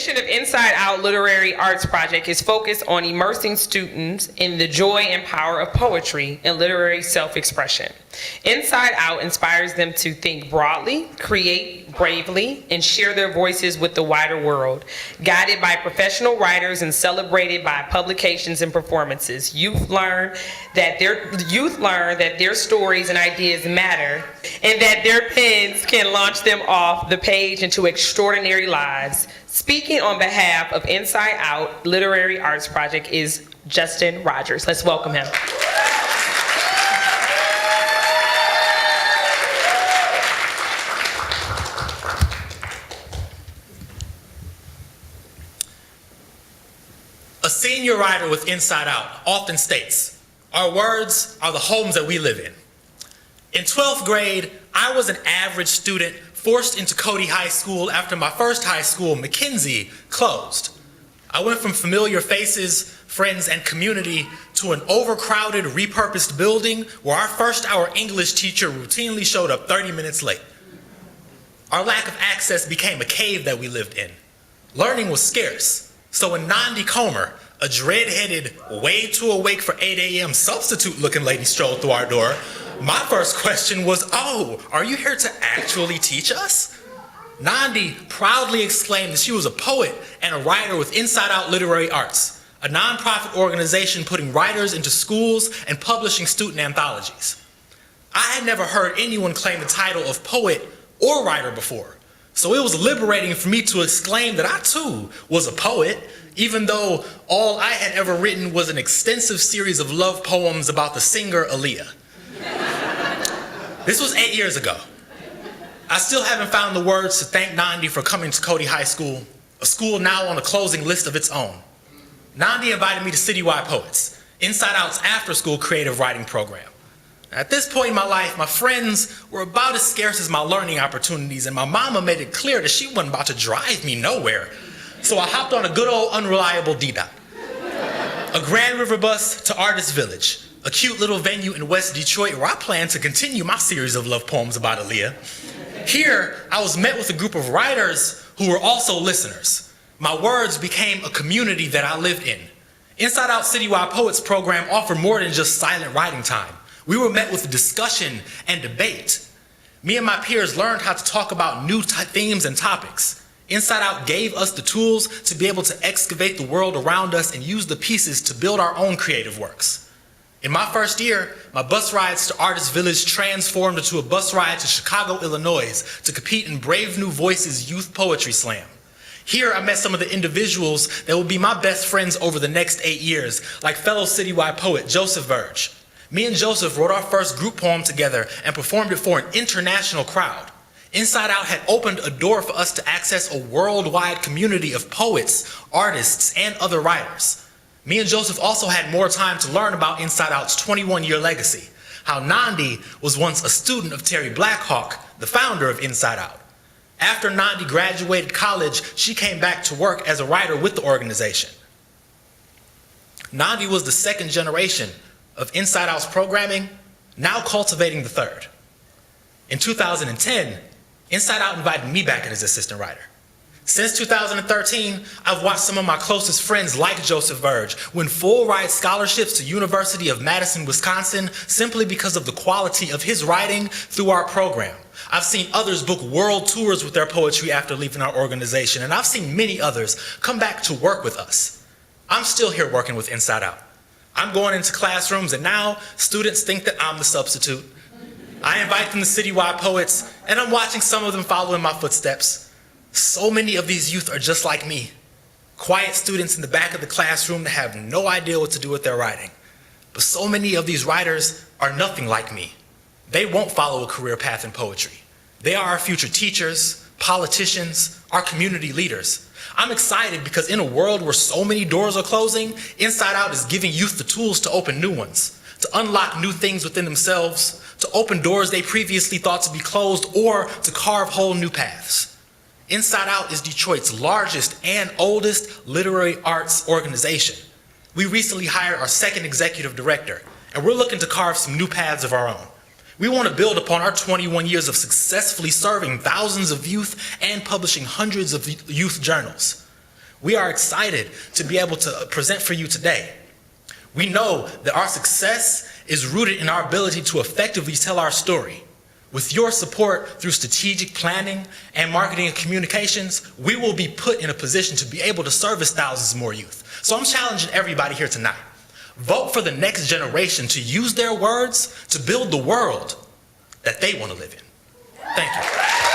mission of InsideOut Literary Arts Project is focused on immersing students in the joy and power of poetry and literary self-expression. Inside Out inspires them to think broadly, create bravely, and share their voices with the wider world. Guided by professional writers and celebrated by publications and performances, youth learn that their stories and ideas matter, and that their pens can launch them off the page into extraordinary lives. Speaking on behalf of Inside Out Literary Arts Project is Justin Rogers. Let's welcome him. A senior writer with Inside Out often states, "Our words are the homes that we live in." In 12th grade, I was an average student forced into Cody High School after my first high school, McKenzie, closed. I went from familiar faces, friends, and community to an overcrowded, repurposed building where our first-hour English teacher routinely showed up 30 minutes late. Our lack of access became a cave that we lived in. Learning was scarce. So when Nandi Comer, a dread-headed, way too awake for 8 a.m. substitute-looking lady strolled through our door, my first question was, "Oh, are you here to actually teach us?" Nandi proudly exclaimed that she was a poet and a writer with Inside Out Literary Arts, a nonprofit organization putting writers into schools and publishing student anthologies. I had never heard anyone claim the title of poet or writer before. So it was liberating for me to exclaim that I too was a poet, even though all I had ever written was an extensive series of love poems about the singer Aaliyah. This was 8 years ago. I still haven't found the words to thank Nandi for coming to Cody High School, a school now on a closing list of its own. Nandi invited me to Citywide Poets, InsideOut's after-school creative writing program. At this point in my life, my friends were about as scarce as my learning opportunities, and my mama made it clear that she wasn't about to drive me nowhere. So I hopped on a good old unreliable D-Dot. A Grand River bus to Artist Village, a cute little venue in West Detroit where I plan to continue my series of love poems about Aaliyah. Here, I was met with a group of writers who were also listeners. My words became a community that I lived in. Inside Out Citywide Poets program offered more than just silent writing time. We were met with discussion and debate. Me and my peers learned how to talk about new themes and topics. Inside Out gave us the tools to be able to excavate the world around us and use the pieces to build our own creative works. In my first year, my bus rides to Artist Village transformed into a bus ride to Chicago, Illinois to compete in Brave New Voices Youth Poetry Slam. Here I met some of the individuals that will be my best friends over the next 8 years, like fellow Citywide poet Joseph Verge. Me and Joseph wrote our first group poem together and performed it for an international crowd. Inside Out had opened a door for us to access a worldwide community of poets, artists, and other writers. Me and Joseph also had more time to learn about Inside Out's 21-year legacy, how Nandi was once a student of Terry Blackhawk, the founder of Inside Out. After Nandi graduated college, she came back to work as a writer with the organization. Nandi was the second generation of Inside Out's programming, now cultivating the third. In 2010, Inside Out invited me back in as assistant writer. Since 2013, I've watched some of my closest friends like Joseph Verge win full ride scholarships to University of Madison, Wisconsin, simply because of the quality of his writing through our program. I've seen others book world tours with their poetry after leaving our organization, and I've seen many others come back to work with us. I'm still here working with Inside Out. I'm going into classrooms, and now students think that I'm the substitute. I invite them to Citywide Poets, and I'm watching some of them follow in my footsteps. So many of these youth are just like me, quiet students in the back of the classroom that have no idea what to do with their writing. But so many of these writers are nothing like me. They won't follow a career path in poetry. They are our future teachers, politicians, our community leaders. I'm excited because in a world where so many doors are closing, Inside Out is giving youth the tools to open new ones, to unlock new things within themselves, to open doors they previously thought to be closed, or to carve whole new paths. Inside Out is Detroit's largest and oldest literary arts organization. We recently hired our second executive director, and we're looking to carve some new paths of our own. We want to build upon our 21 years of successfully serving thousands of youth and publishing hundreds of youth journals. we are excited to be able to present for you today. We know that our success is rooted in our ability to effectively tell our story. With your support through strategic planning and marketing and communications, we will be put in a position to be able to service thousands more youth. So I'm challenging everybody here tonight. Vote for the next generation to use their words to build the world that they want to live in. Thank you.